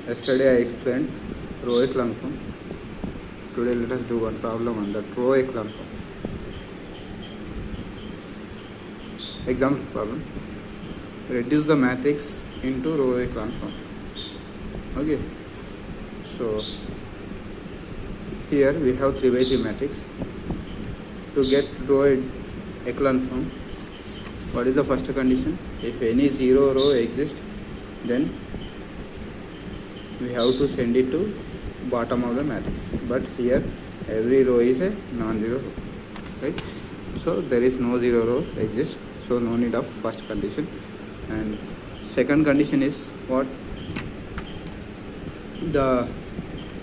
Yesterday I explained row echelon form. Today let us do one problem on that row echelon form. Example problem. Reduce the matrix into row echelon form. Okay. So here we have 3 by 3 matrix. To get row echelon form, what is the first condition? If any zero row exists, then we have to send it to bottom of the matrix. But here every row is a non-zero row, right? So there is no zero row exists, so no need of first condition. And second condition is what?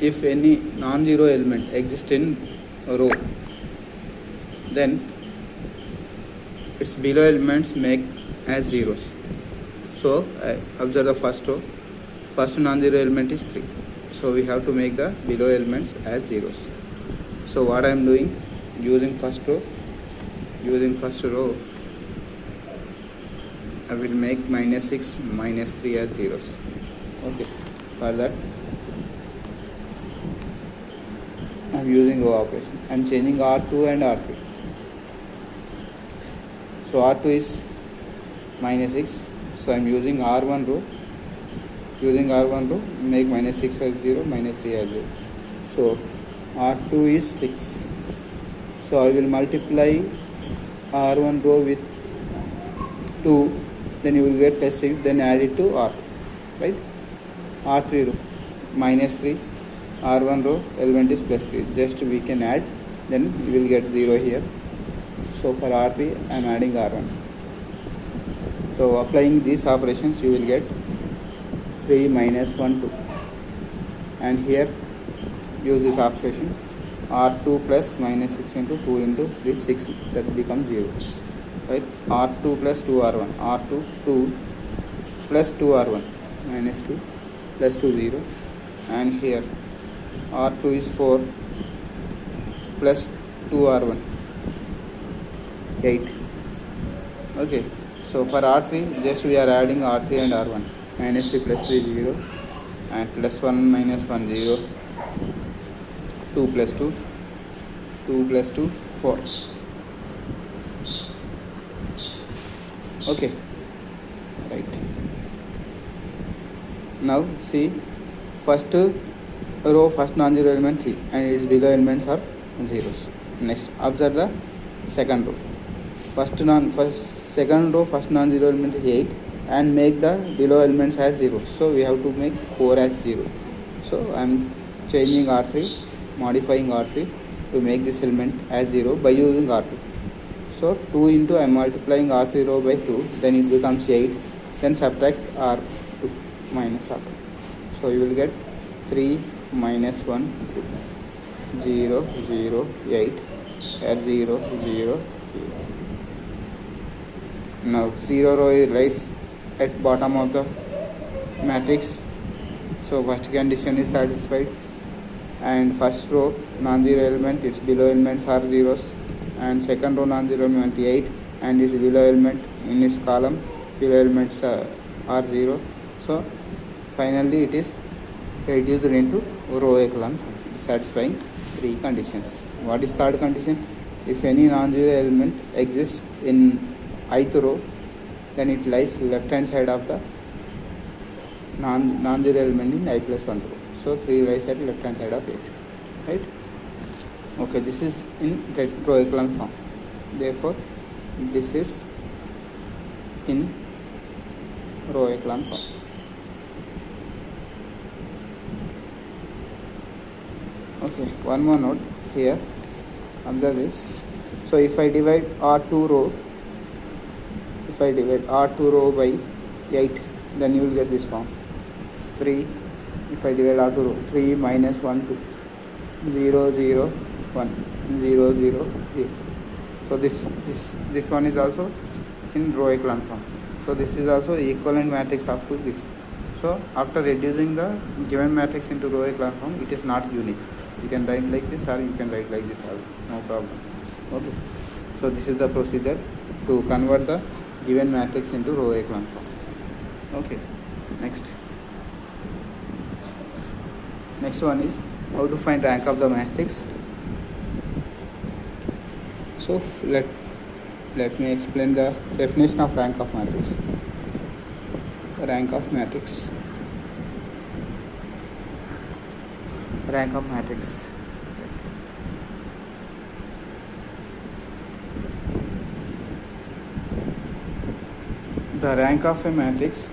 If any non-zero element exists in a row, then its below elements make as zeros. So observe the first row. First non-zero element is 3. So we have to make the below elements as zeros. So what I am doing, using first row, I will make -6, -3 as zeros. Okay. For that, I am using row operation. I am changing R2 and R3. So R2 is -6. So I am using R1 row. Make -6 as 0, -3 as 0. So R2 is 6. So I will multiply R1 row with 2. Then you will get +6. Then add it to R2. Right? R3 row -3. R1 row element is +3. Just we can add. Then you will get 0 here. So for R3 I am adding R1. So applying these operations you will get 3 - 1 2. And here use this operation. R2 plus -6 into 2 into 3 6. That becomes 0. Right? R2 plus 2R1. R2 2 plus 2R1 -2 plus 2 0. And here R2 is 4 plus 2R1 8. Okay. So for R3 just we are adding R3 and R1. -3 plus 3 0 and +1 -1 0. 2 plus 2 plus 2 4. Okay, right. Now see, first row first non-zero element 3 and its below elements are zeros. Next observe the second row. Second row first non-zero element is 8 and make the below elements as 0. So we have to make 4 as 0. So I am changing R3, modifying R3 to make this element as 0 by using R2. So 2 into I am multiplying R3 row by 2, then it becomes 8. Then subtract R2 minus R2. So you will get 3 - 1 2 0 0 8 at 0 0 0. Now 0 row lies at bottom of the matrix. So first condition is satisfied. And first row non-zero element, its below elements are zeros. And second row non-zero element 8 and its below element in its column below elements are 0. So finally it is reduced into row echelon form, satisfying 3 conditions. What is third condition? If any non-zero element exists in ith row, then it lies left hand side of the non-zero element in I+1 row. So 3 lies at left hand side of 8. Right? Okay, this is in row echelon form. Therefore this is in row echelon form. Okay, one more note here. Observe this. So if I divide R2 row by 8, then you will get this form. 3. If I divide R2 row, 3 - 1 2 0 0 1 0 0 0. So this one is also in row echelon form. So this is also equivalent matrix up to this. So after reducing the given matrix into row echelon form, it is not unique. You can write like this or you can write like this also, no problem. Okay. So this is the procedure to convert the given matrix into row echelon form. Okay, next. Next one is how to find rank of the matrix. So let me explain the definition of rank of matrix. Rank of matrix. Rank of matrix. The rank of a matrix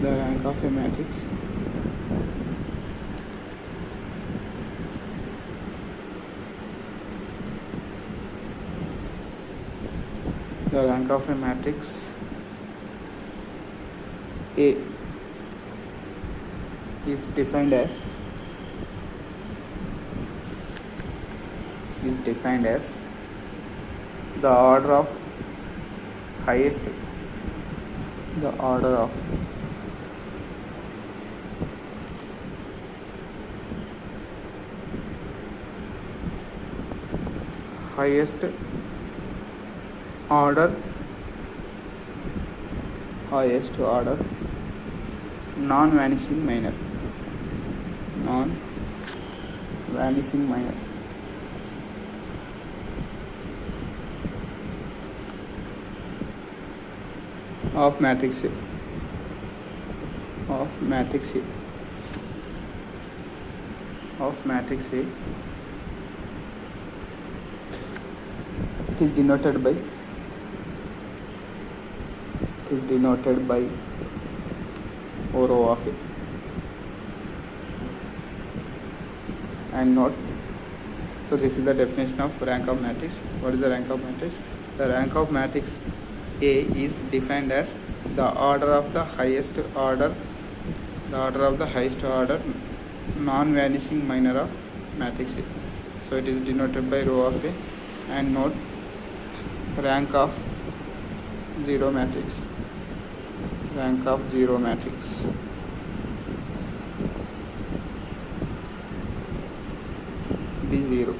the rank of a matrix the rank of a matrix A is defined as the order of highest order non-vanishing minor of matrix A. It is denoted by O row of A. And note, so this is the definition of rank of matrix. What is the rank of matrix? The rank of matrix A is defined as the order of the highest order non-vanishing minor of matrix A. So it is denoted by row of A. And note, rank of zero matrix be 0.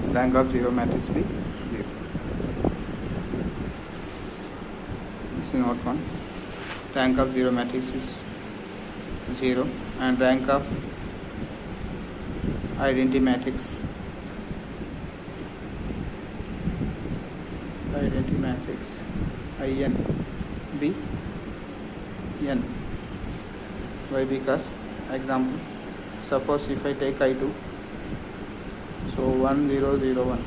Rank of zero matrix be 0. This is note 1. Rank of zero matrix is 0, and rank of identity matrix IN be n. Why? Because example, suppose if I take I2, so 1 0 0 1,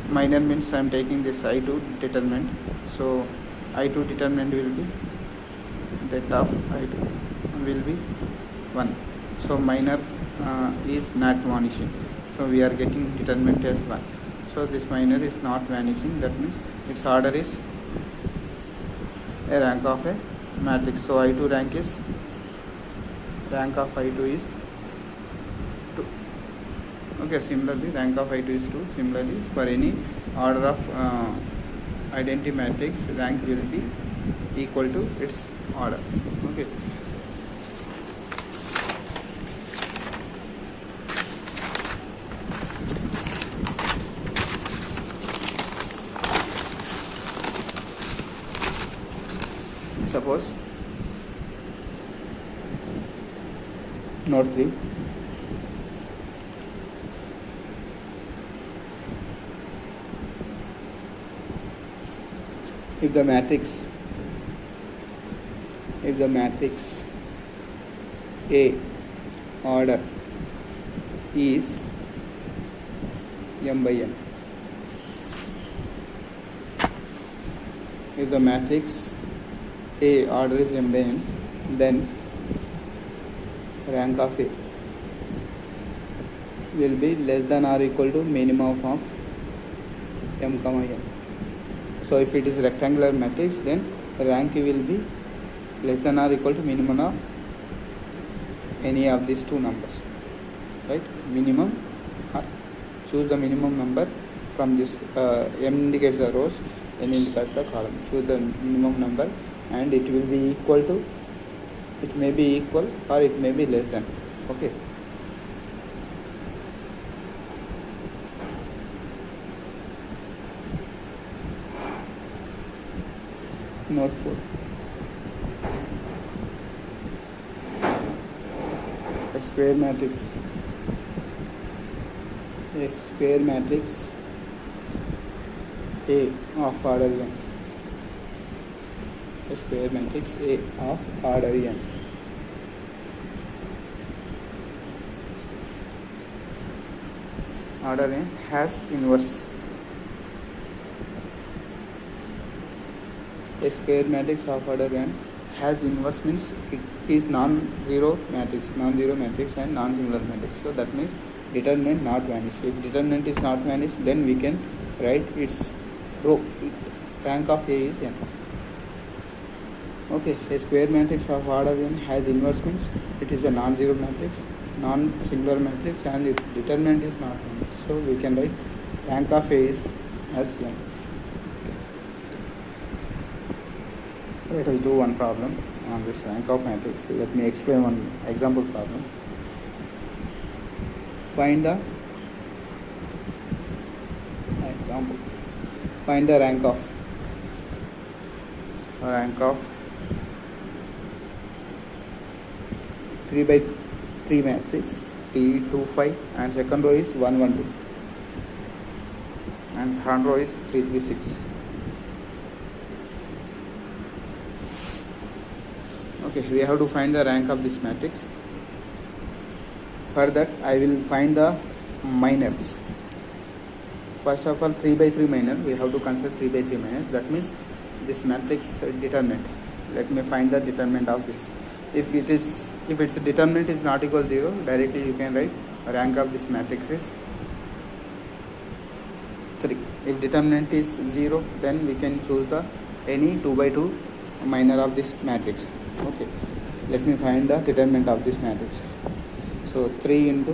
minor means I am taking this I2 determinant, so I2 determinant will be that of I2 will be 1, so minor is not vanishing, so we are getting determinant as 1. So this minor is not vanishing, that means its order is a rank of a matrix. So I2 rank of I2 is 2. Okay, similarly rank of I2 is 2. Similarly, for any order of identity matrix, rank will be equal to its order. Okay. Suppose note 3, if the matrix A order is m by n, if the matrix A order is m by n, then rank of A will be less than or equal to minimum of m comma n. So if it is rectangular matrix, then rank will be less than or equal to minimum of any of these two numbers, right? Minimum, choose the minimum number from this. M indicates the rows, n indicates the column. Choose the minimum number, and it will be equal to, it may be equal or it may be less than. Okay. Note 4. A square matrix. A square matrix A of order n. A square matrix A of order n. Order n has inverse. A square matrix of order n has inverse means it is non-zero matrix and non-singular matrix. So that means determinant not vanish. If determinant is not vanish, then we can write its row. Rank of A is n. Okay, a square matrix of order n has inverse means it is a non-zero matrix, non-singular matrix, and its determinant is not vanish. So we can write rank of A is as n. Let us do one problem on this rank of matrix. Let me explain one example problem. Find the rank of 3 by 3 matrix 3, 2, 5, and second row is 1, 1, 2, and third row is 3, 3, 6. Okay, we have to find the rank of this matrix. For that, I will find the minors. First of all, 3 by 3 minor. We have to consider 3 by 3 minor. That means this matrix determinant. Let me find the determinant of this. If its determinant is not equal to 0, directly you can write rank of this matrix is 3. If determinant is 0, then we can choose the any 2 by 2 minor of this matrix. Okay, let me find the determinant of this matrix. So 3 into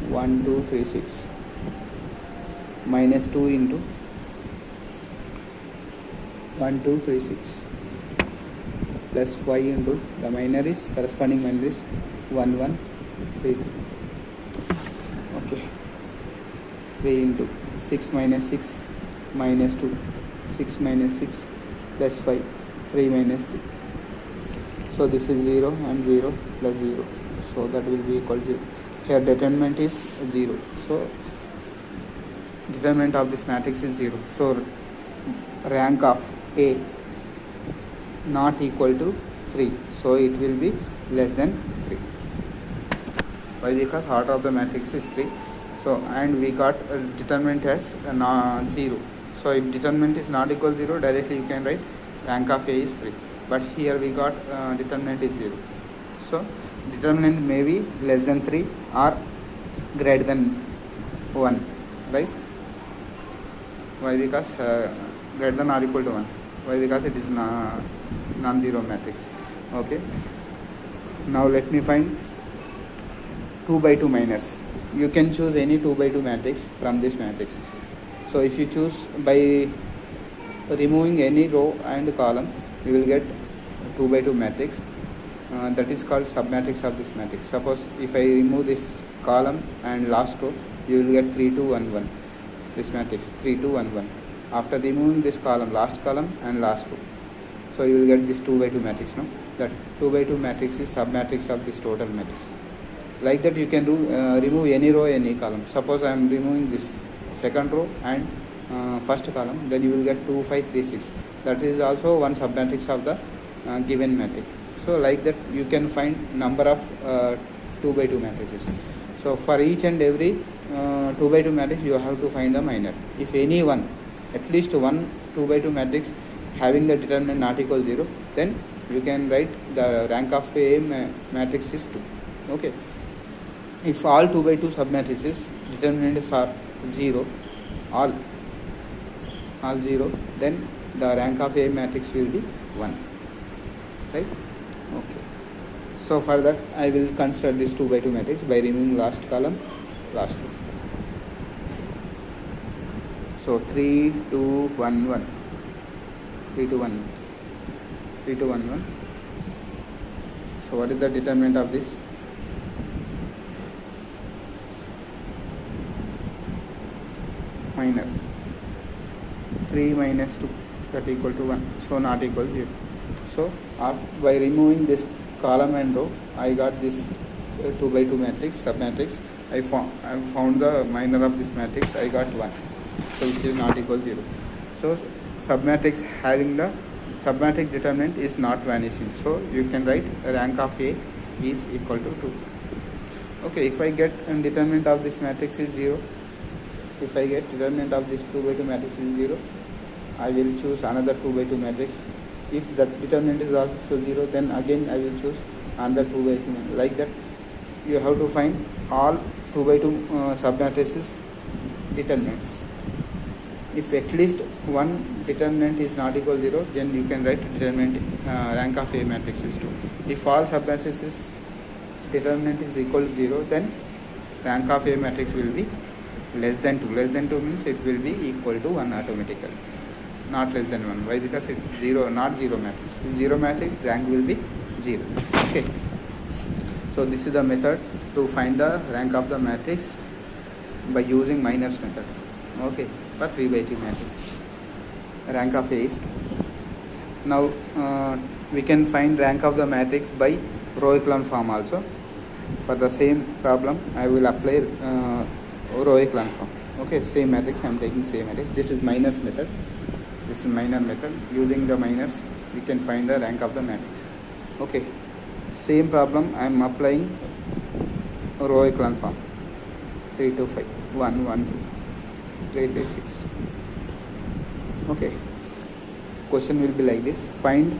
1, 2, 3, 6 minus 2 into 1, 2, 3, 6 plus 5 into the minor is corresponding minor is 1, 1, 3, 2. Okay, 3 into 6 minus 6 minus 2, 6 minus 6 plus 5, 3 minus 3. So this is 0 and 0 plus 0. So that will be equal to 0. Here determinant is 0. So determinant of this matrix is 0. So rank of A not equal to 3. So it will be less than 3. Why? Because order of the matrix is 3. So and we got determinant as 0. So if determinant is not equal to 0, directly you can write rank of A is 3. But here we got determinant is 0. So determinant may be less than 3 or greater than 1, right? Why? Because greater than or equal to 1. Why? Because it is non-zero matrix. Okay. Now let me find 2 by 2 minors. You can choose any 2 by 2 matrix from this matrix. So if you choose by removing any row and column, we will get 2 by 2 matrix. That is called submatrix of this matrix. Suppose if I remove this column and last row, you will get 3, 2, 1, 1. This matrix 3, 2, 1, 1. After removing this column, last column and last row, so you will get this 2 by 2 matrix. No, that 2 by 2 matrix is submatrix of this total matrix. Like that, you can remove any row, any column. Suppose I am removing this second row and first column, then you will get 2, 5, 3, 6. That is also one submatrix of the given matrix. So like that, you can find number of 2 by 2 matrices. So for each and every 2 by 2 matrix, you have to find the minor. If any one, at least one 2 by 2 matrix having the determinant not equal to 0, then you can write the rank of A matrix is 2. Okay. If all 2 by 2 submatrices determinants are 0, all 0, then the rank of A matrix will be 1. Right? Okay. So for that, I will consider this 2 by 2 matrix by removing last column, last row. So 3, 2, 1, 1. 3, 2, 1. 3, 2, 1, 1. So what is the determinant of this? Minor. 3 minus 2. that equal to 1, so not equal to 0. So by removing this column and row, I got this 2 by 2 matrix, submatrix. I found the minor of this matrix, I got 1, so which is not equal to 0. So submatrix having the submatrix determinant is not vanishing, so you can write rank of A is equal to 2. Okay, if I get determinant of this matrix is 0, if I get determinant of this 2 by 2 matrix is 0, I will choose another 2 by 2 matrix. If that determinant is also 0, then again I will choose another 2 by 2 matrix. Like that, you have to find all 2 by 2 submatrices determinants. If at least one determinant is not equal to 0, then you can write determinant rank of A matrix is 2. If all submatrices determinant is equal to 0, then rank of A matrix will be less than 2. Less than 2 means it will be equal to 1 automatically, not less than 1. Why? Because it's 0, not 0 matrix. 0 matrix, rank will be 0. Okay. So this is the method to find the rank of the matrix by using minors method. Okay, for 3 by 3 matrix. Rank of A is 2. Now we can find rank of the matrix by row echelon form also. For the same problem, I will apply row echelon form. Okay, same matrix, I am taking same matrix. This is minors method. This is minor method. Using the minors, we can find the rank of the matrix. Okay, same problem I am applying row echelon form. 3 to 5, 1, 1, 2, 3, 3, 6. Okay, question will be like this: find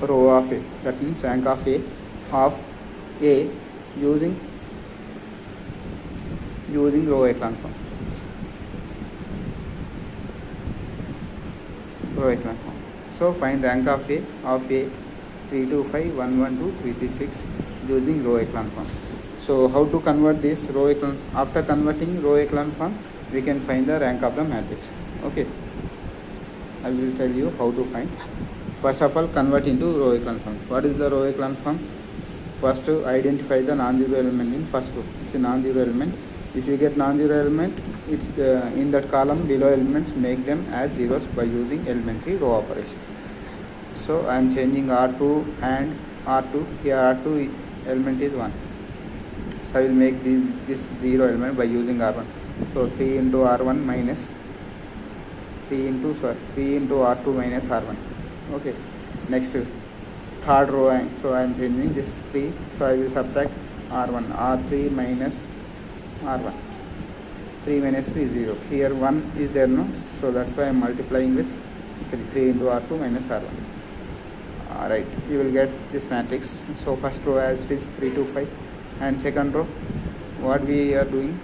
row of A, that means rank of A using row echelon form. Row echelon form. So find rank of A 3 to 5, 1, 1, 2, 3, 3, 6 using row echelon form. So how to convert this row echelon? After converting row echelon form, we can find the rank of the matrix. Okay, I will tell you how to find. First of all, convert into row echelon form. What is the row echelon form? First, identify the non-zero element in first row. It's a non-zero element. If you get non-zero element, it's in that column below elements, make them as zeros by using elementary row operations. So I am changing R2 and R2. Here R2 element is 1. So I will make this 0 element by using R1. So 3 into R1 minus 3 into R2 minus R1. Okay. Next, third row. So I am changing this is 3. So I will subtract R1. R3 minus R1. 3 minus 3 is 0. Here 1 is there, no? So that's why I am multiplying with 3 into R2 minus R1. Alright, you will get this matrix. So first row as it is 3 to 5, and second row, what we are doing,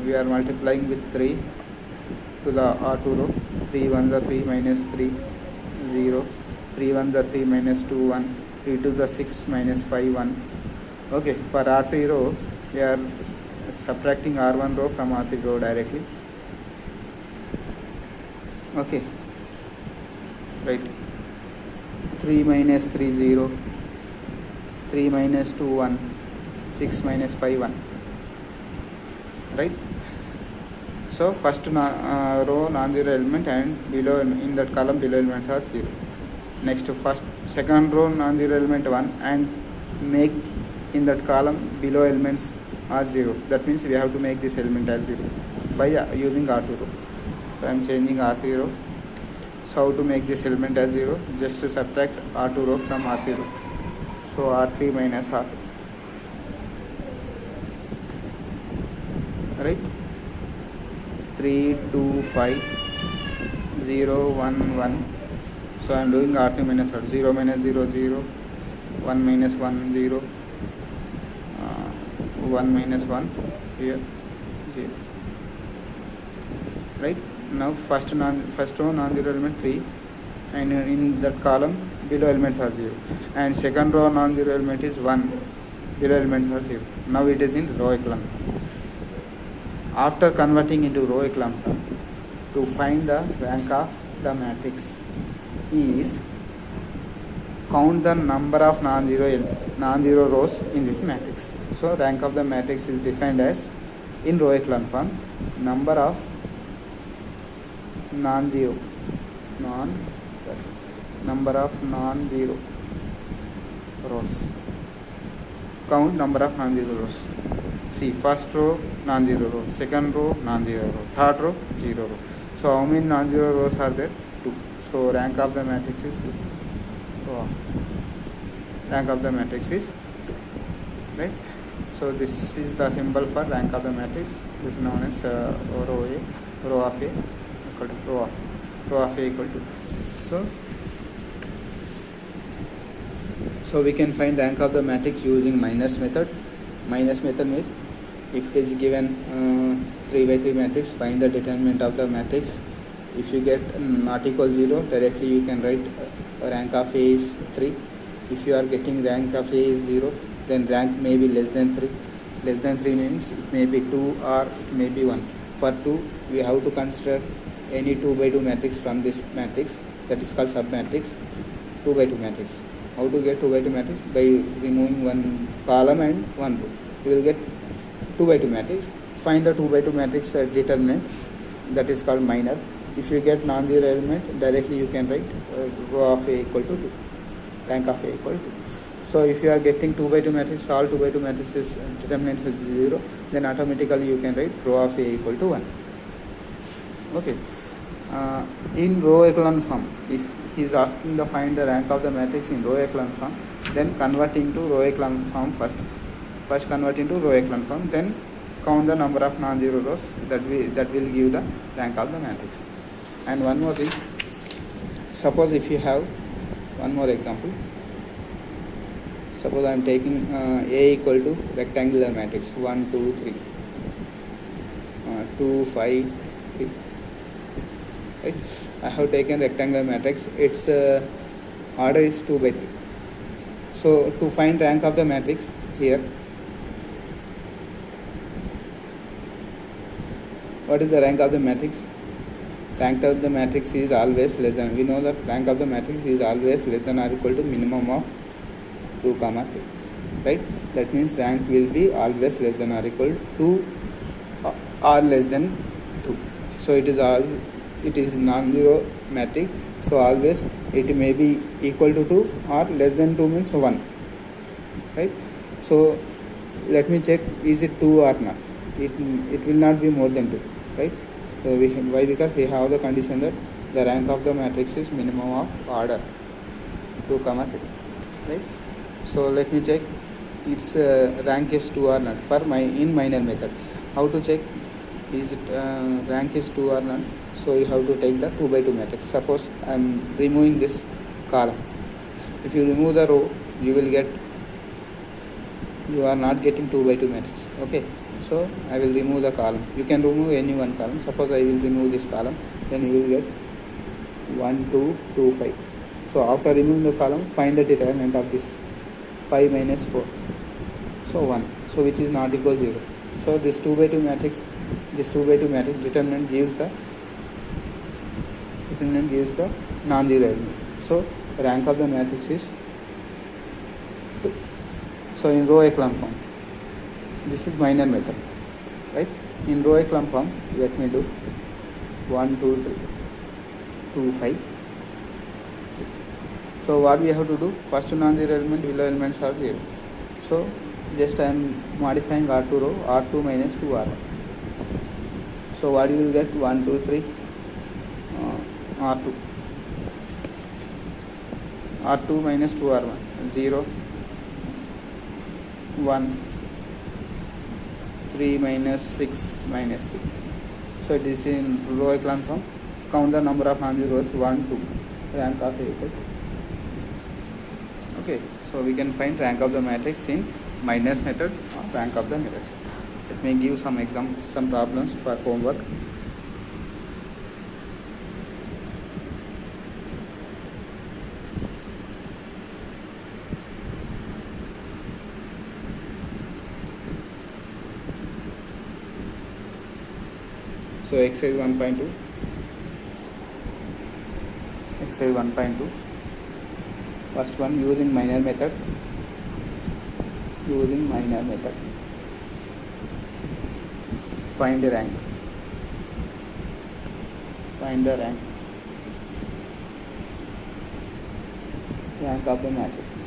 we are multiplying with 3 to the R2 row. 3 1s are 3 minus 3 0, 3 1s are 3 minus 2 1, 3 2s are 6 minus 5 1. Okay, for R3 row, we are subtracting R1 row from R3 row directly. Okay, right. 3 minus 3 0, 3 minus 2 1, 6 minus 5 1. Right. So first row non-zero element, and below in that column below elements are 0. Next, second row non-zero element 1, and make in that column below elements are 0. That means we have to make this element as 0 by using R2 row. So I am changing R3 row. So how to make this element as 0? Just to subtract R2 row from R3 row. So R3 minus R2. Right? 3 2 5 0 1 1. So I am doing R3 minus R2. 0 minus 0 0, 1 minus 1 0, 1 minus 1 here 0. Right? Now first row non-zero element 3, and in that column below elements are 0, and second row non-zero element is 1, below elements are 0. Now it is in row echelon form. After converting into row echelon form, to find the rank of the matrix is count the number of non-zero rows in this matrix. So rank of the matrix is defined as, in row echelon form, number of non-zero number of non-zero rows. Count number of non-zero rows. See, first row non-zero row, second row non-zero row, third row 0 row. So how many non-zero rows are there? 2. So rank of the matrix is 2. So rank of the matrix is 2, right? So this is the symbol for rank of the matrix. This is known as row A, row of A equal to row of A equal to. So we can find rank of the matrix using minus method. Minus method means if it is given 3 by 3 matrix, find the determinant of the matrix. If you get not equal 0, directly you can write rank of A is 3. If you are getting rank of A is 0, then rank may be less than 3. Less than 3 means it may be 2 or it may be 1. For 2, we have to consider any 2 by 2 matrix from this matrix, that is called submatrix. 2 by 2 matrix. How to get 2 by 2 matrix? By removing one column and one row. You will get 2 by 2 matrix. Find the 2 by 2 matrix determinant, that is called minor. If you get non-zero element, directly you can write row of A equal to 2, rank of A equal to 2. So if you are getting 2 by 2 matrix, all 2 by 2 matrices determinant is 0, then automatically you can write row of A equal to 1. Okay. In row echelon form, if he is asking to find the rank of the matrix in row echelon form, then convert into row echelon form first. First convert into row echelon form, then count the number of non-zero rows. That will give the rank of the matrix. And one more thing, suppose if you have one more example. Suppose I am taking A equal to rectangular matrix 1, 2, 3, 2, 5, 3. Right? I have taken rectangular matrix. Its order is 2 by 3. So to find rank of the matrix here, what is the rank of the matrix? Rank of the matrix is always less than. We know that rank of the matrix is always less than or equal to minimum of 2, 3. Right? That means rank will be always less than or equal to or less than 2. So it is non-zero matrix. So always it may be equal to 2 or less than 2 means 1. Right? So let me check, is it 2 or not? It will not be more than 2. Right? So why? Because we have the condition that the rank of the matrix is minimum of order 2, 3. Right? So let me check its rank is 2 or not for in minor method. How to check is it rank is 2 or not? So you have to take the 2 by 2 matrix. Suppose I am removing this column. If you remove the row, you are not getting 2 by 2 matrix. Okay. So I will remove the column. You can remove any one column. Suppose I will remove this column, then you will get 1, 2, 2, 5. So after removing the column, find the determinant of this 5 minus 4. So 1. So which is not equal to 0. So this 2 by 2 matrix determinant gives the non-zero element. So rank of the matrix is 2. So in row echelon form, this is minor method, right? In row echelon form, let me do 1, 2, 3, 2, 5. So what we have to do? First non-zero element, below elements are 0. So just I am modifying R2 row, R2 minus 2 R1. So what you will get? 1, 2, 3, R2. R2 minus 2 R1, 0, 1, 3 minus 6 minus 3. So this is in row echelon form. Count the number of non-zero rows, 1, 2. Rank of A equal to. Okay, so we can find rank of the matrix in minus method or rank of the matrix. Let me give some problems for homework. So exercise 1.2. Exercise 1.2. First one, using minor method. Find the rank find the rank of the matrices.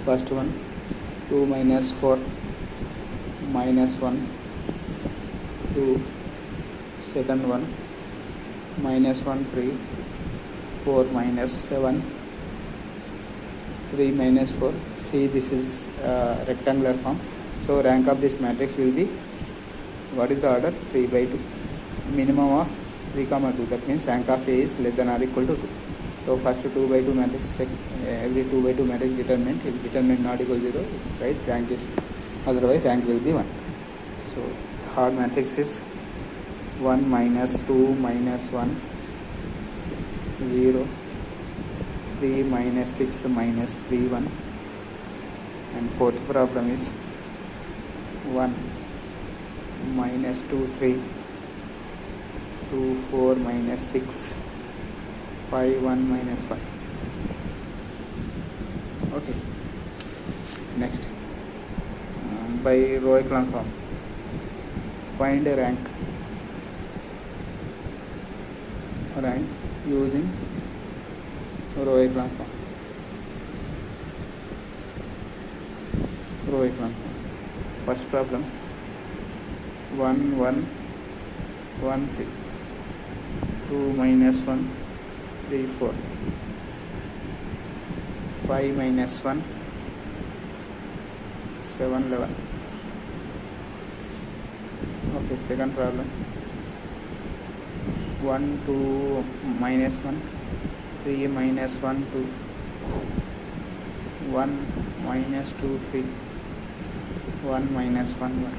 First one 2 minus 4 minus 1 2. Second one minus 1 3 4 minus 7 3 minus 4. See, this is rectangular form, so rank of this matrix will be, what is the order? 3 by 2, minimum of 3 comma 2. That means rank of A is less than or equal to 2. So first 2 by 2 matrix check, every 2 by 2 matrix determinant. If determinant not equal to 0, right, rank is, otherwise rank will be 1. So third matrix is 1 minus 2 minus 1 0 3 minus 6 minus 3 1. And fourth problem is 1 minus 2 3 2 4 minus 6 5 1 minus 1. Okay, next by row echelon form, find a rank using row echelon form. Row echelon form. First problem 1 1 1 3 2 minus 1 3 4 5 minus 1 7 11. Okay, second problem 1 2 minus 1 3 minus 1 2 1 minus 2 3 1 minus 1 1.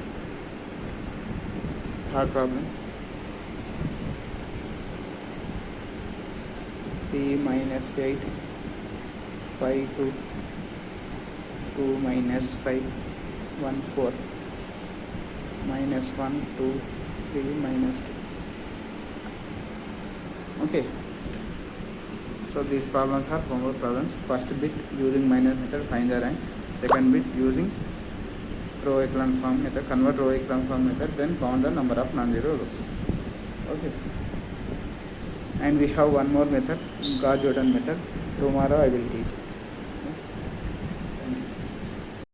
Third problem 3 minus 8 5 2 2 minus 5 1 4 minus 1 2 3 minus 2. Okay, so these problems are homework problems. First bit using minus method, find the rank. Second bit using row echelon form method, convert row echelon form method, then count the number of non-zero rows. Okay, and we have one more method, Gauss-Jordan method. Tomorrow I will teach.